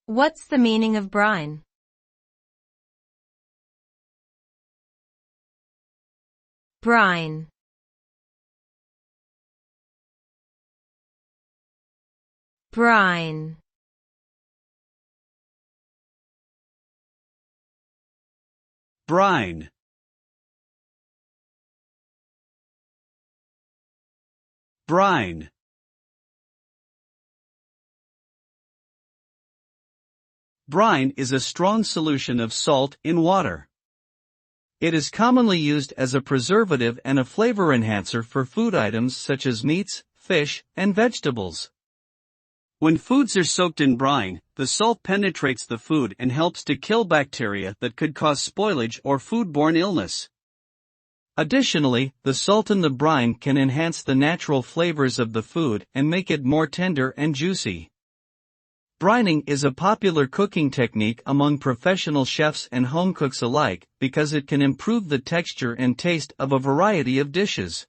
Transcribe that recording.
What's the meaning of brine? Brine. Brine. Brine. Brine. Brine is a strong solution of salt in water. It is commonly used as a preservative and a flavor enhancer for food items such as meats, fish, and vegetables. When foods are soaked in brine, the salt penetrates the food and helps to kill bacteria that could cause spoilage or foodborne illness. Additionally, the salt in the brine can enhance the natural flavors of the food and make it more tender and juicy. Brining is a popular cooking technique among professional chefs and home cooks alike because it can improve the texture and taste of a variety of dishes.